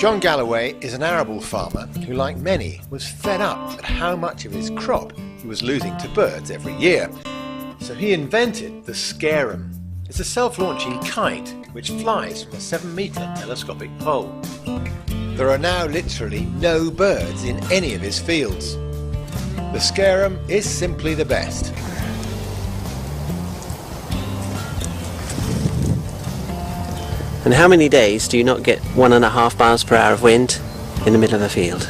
John Galloway is an arable farmer who, like many, was fed up at how much of his crop he was losing to birds every year. So he invented the scarum. It's a self-launching kite which flies from a 7-metre telescopic pole. There are now literally no birds in any of his fields. The scarum is simply the best. And how many days do you not get 1.5 miles per hour of wind in the middle of a field?